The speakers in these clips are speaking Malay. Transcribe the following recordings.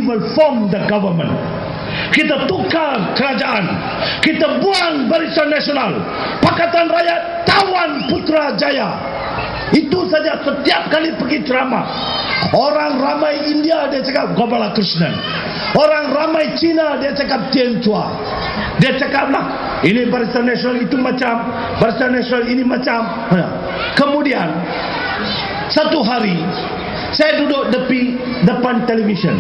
we will form the government. Kita tukar kerajaan, kita buang Barisan Nasional, Pakatan Rakyat tawan Putrajaya. Itu saja. Setiap kali pergi ceramah, orang ramai India dia cakap Gopala Krishnan, orang ramai Cina dia cakap Tian Chua. Dia cakap lah, ini Barisan Nasional itu macam, Barisan Nasional ini macam. Kemudian satu hari saya duduk depan televisyen,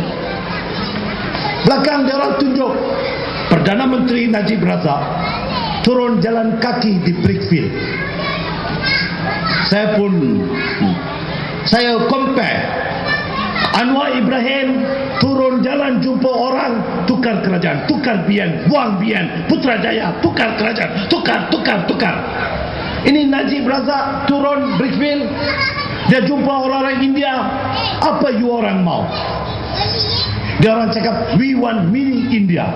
belakang dia orang tunjuk Perdana Menteri Najib Razak turun jalan kaki di Brickfield. Saya compare Anwar Ibrahim turun jalan jumpa orang, tukar kerajaan, tukar Bian, buang Bian, Putrajaya, tukar kerajaan, tukar. Ini Najib Razak turun Brickfield, dia jumpa orang-orang India. Apa you orang mau? Dia orang cakap, we want mini India.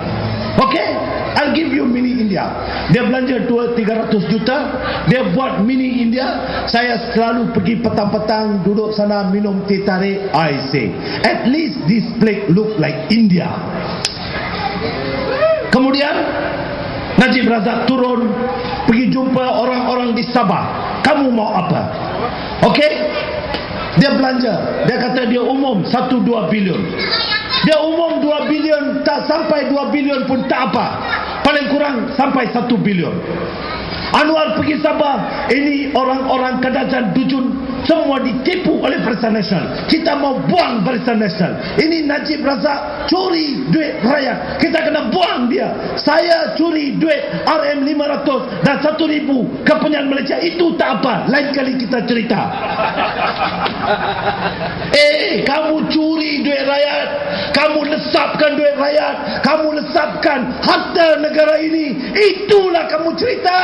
Okay, I'll give you mini India. Dia belanja 200-300 juta, dia buat mini India. Saya selalu pergi petang-petang duduk sana minum teh tarik. I say, at least this place look like India. Kemudian Najib Razak turun pergi jumpa orang-orang di Sabah. Kamu mau apa? Okay, dia belanja. Dia kata dia umum 1-2 bilion. Dia umum 2 bilion, tak sampai 2 bilion pun tak apa. Paling kurang sampai 1 bilion. Anwar pergi Sabah, ini orang-orang Kadazan Dujun semua ditipu oleh Barisan Nasional. Kita mau buang Barisan Nasional. Ini Najib Razak curi duit rakyat, kita kena buang dia. Saya curi duit RM500 dan 1,000 ke Penyiaran Malaysia, itu tak apa, lain kali kita cerita. Kamu curi duit rakyat, kamu lesapkan duit rakyat, kamu lesapkan harta negara ini, itulah kamu cerita.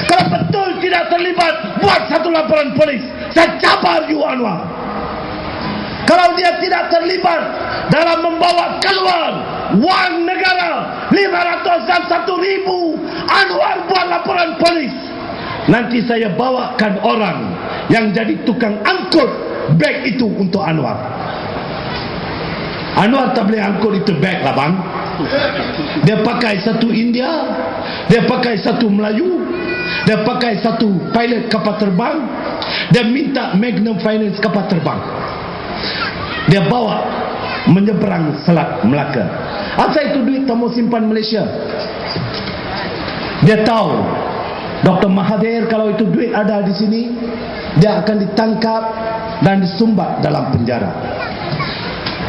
Kalau betul tidak terlibat, buat satu laporan polis, saya cabar you Anwar. Kalau dia tidak terlibat dalam membawa keluar wang negara 500 dan 1,000, Anwar buat laporan polis. Nanti saya bawakan orang yang jadi tukang angkut beg itu untuk Anwar. Anwar tak boleh angkut itu beg lah bang. Dia pakai satu India, dia pakai satu Melayu, dia pakai satu pilot kapal terbang, dia minta Magnum Finance kapal terbang, dia bawa menyeberang Selat Melaka. Asal itu duit tamu simpan Malaysia. Dia tahu Dr. Mahathir kalau itu duit ada di sini, dia akan ditangkap dan disumbat dalam penjara.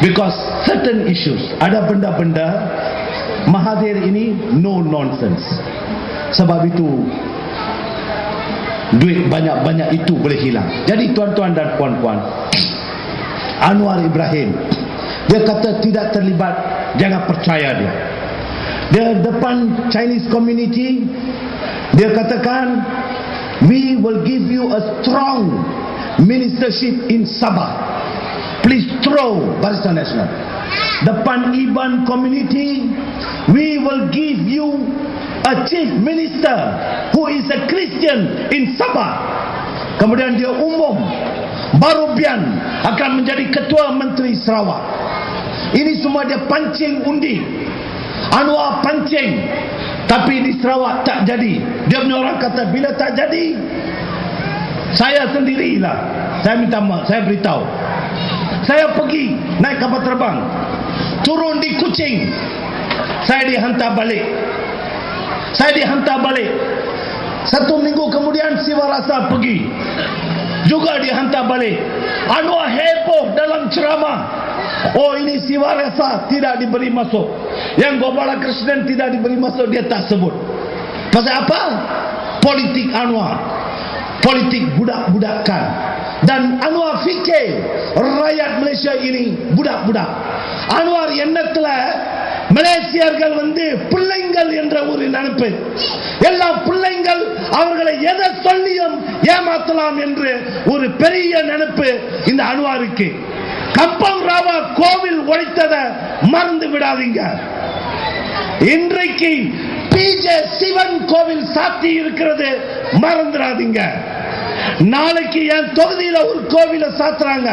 Because certain issues, ada benda-benda Mahathir ini no nonsense. Sebab itu duit banyak-banyak itu boleh hilang. Jadi tuan-tuan dan puan-puan, Anwar Ibrahim, dia kata tidak terlibat, jangan percaya dia. Dia depan Chinese community, dia katakan, we will give you a strong ministership in Sabah. Please throw Barisan Nasional. Depan Iban community, we will give you a chief minister who is a Christian in Sabah. Kemudian dia umum Barubian akan menjadi ketua menteri Sarawak. Ini semua dia pancing undi. Anwar pancing, tapi di Sarawak tak jadi. Dia punya orang kata bila tak jadi, saya sendirilah. Saya minta maaf, saya beritahu. Saya pergi naik kapal terbang, turun di Kuching, saya dihantar balik. Satu minggu kemudian Siva Rasa pergi, juga dihantar balik. Anwar heboh dalam ceramah, oh ini Siva Rasa tidak diberi masuk, yang Gopala Krishnan tidak diberi masuk, dia tak sebut. Pasal apa? Politik Anwar, politik budak-budakan. Dan Anwar fikir rakyat Malaysia ini budak-budak. Anwar என்னத்துல மலேசியர்கள் பிள்ளைங்கள் என்ற ஒரு நினைப்பு, எல்லா பிள்ளைங்கள் அவர்களை எதை சொல்லியும் ஏமாத்தலாம் என்று ஒரு பெரிய நினைப்பு இந்த அன்வாருக்கு. கம்பம் ராவா கோவில் ஒழித்ததை மறந்து விடாதீங்க. இன்றைக்கு பிஜே சிவன் கோவில் சாத்தி இருக்கிறது, மறந்துடாதீங்க. நாளைக்கு என் தொகுதியில ஒரு கோவிலை சாத்துறாங்க,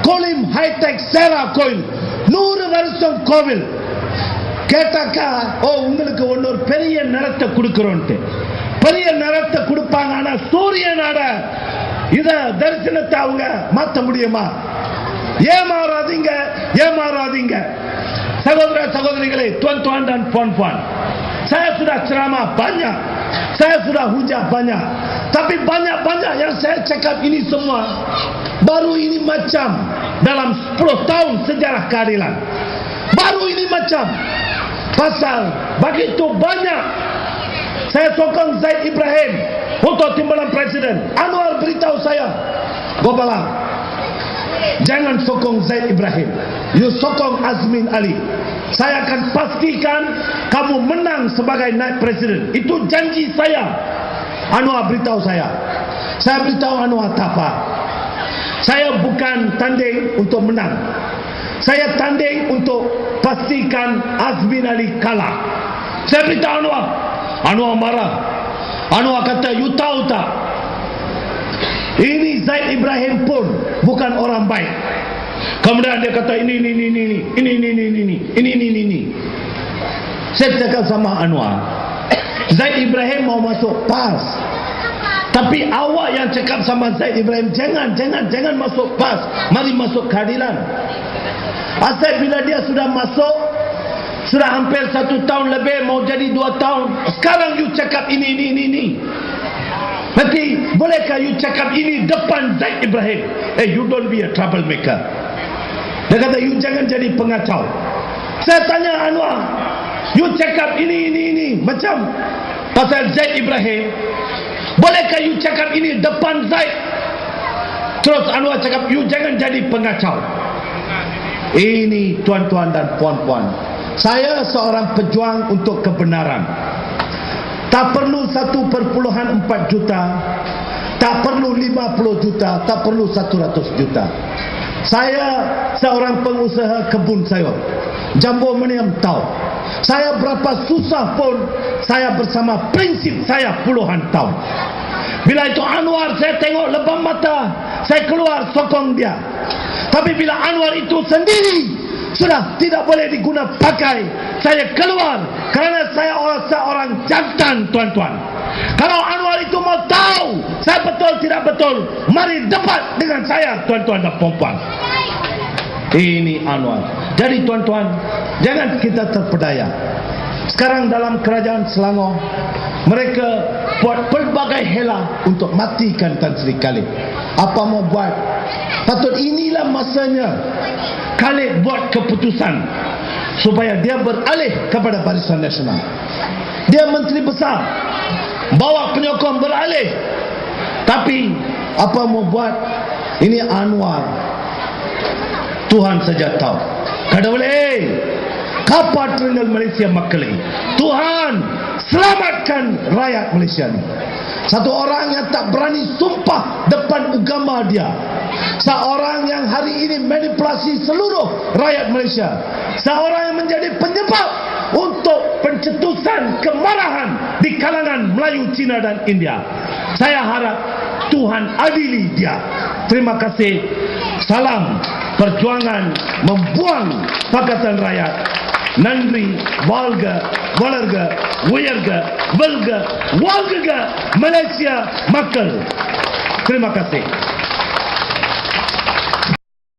கோலிம் ஹைடெக் சேரா கோயில். 100 வருஷம் கோவில் கேட்டாக்கா, ஓ உங்களுக்கு ஒன்னொரு பெரிய நிலத்தை கொடுக்கிறோன்ட்டு. பெரிய நிலத்தை கொடுப்பாங்க, ஆனா சூரியனோட இத தரிசனத்தை அவங்க மாற்ற முடியுமா? ஏமாறாதீங்க, ஏமாறாதீங்க saudara saudariகளே. Tuan-tuan dan puan-puan, saya sudah ceramah banyak, saya sudah hujah banyak, tapi banyak-banyak yang saya cakap ini semua baru ini macam dalam 10 tahun sejarah keadilan. Baru ini macam pasal begitu banyak. Saya sokong Zaid Ibrahim untuk timbalan presiden. Anwar beritahu saya, Gobala, jangan sokong Zaid Ibrahim, you sokong Azmin Ali. Saya akan pastikan kamu menang sebagai naib presiden. Itu janji saya. Anwar beritahu saya. Saya beritahu Anwar Tafa, saya bukan tanding untuk menang. Saya tanding untuk pastikan Azmin Ali kalah. Saya beritahu Anwar. Anwar marah. Anwar kata, you tahu tak, ini Zaid Ibrahim pun bukan orang baik. Kemudian dia kata ini. Saya cakap sama Anwar, Zaid Ibrahim mau masuk PAS, tapi awak yang cakap sama Zaid Ibrahim, jangan masuk PAS, mari masuk keadilan. Asal bila dia sudah masuk, sudah hampir 1 tahun lebih, mau jadi 2 tahun, sekarang you cakap ini. Nanti bolehkah you cakap ini depan Zaid Ibrahim? You don't be a troublemaker. Dia kata, you jangan jadi pengacau. Saya tanya Anwar, you cakap ini macam pasal Zaid Ibrahim, bolehkah you cakap ini depan Zaid? Terus Anwar cakap, you jangan jadi pengacau. Ini tuan-tuan dan puan-puan, saya seorang pejuang untuk kebenaran. Tak perlu 1,4 juta, tak perlu 50 juta, tak perlu 100 juta. Saya seorang pengusaha kebun sayur, Jambu Meniam tahu. Saya berapa susah pun, saya bersama prinsip saya puluhan tahun. Bila itu Anwar, saya tengok lebam mata, saya keluar sokong dia. Tapi bila Anwar itu sendiri sudah tidak boleh diguna pakai, saya keluar kerana saya seorang jantan, tuan-tuan. Kalau Anwar itu mau tahu saya betul tidak betul, mari debat dengan saya, tuan-tuan dan puan-puan. Ini Anwar. Jadi tuan-tuan, jangan kita terpedaya. Sekarang dalam kerajaan Selangor, mereka buat pelbagai hela untuk matikan Tan Sri Khalid. Apa mau buat? Patut inilah masanya Khalid buat keputusan supaya dia beralih kepada Barisan Nasional. Dia menteri besar, bawa penyokong beralih. Tapi apa mau buat? Ini Anwar, Tuhan saja tahu. Kadang-kadang kapatrinan Malaysia makali. Tuhan selamatkan rakyat Malaysia ini. Satu orang yang tak berani sumpah depan agama dia, seorang yang hari ini manipulasi seluruh rakyat Malaysia, seorang yang menjadi penyebab untuk pencetusan kemarahan di kalangan Melayu, Cina dan India. Saya harap Tuhan adili dia. Terima kasih. Salam perjuangan membuang Pakatan Rakyat. Nandri, Walga, Walarga, Wayarga, Walga, Walgaga, Malaysia Makal. Terima kasih.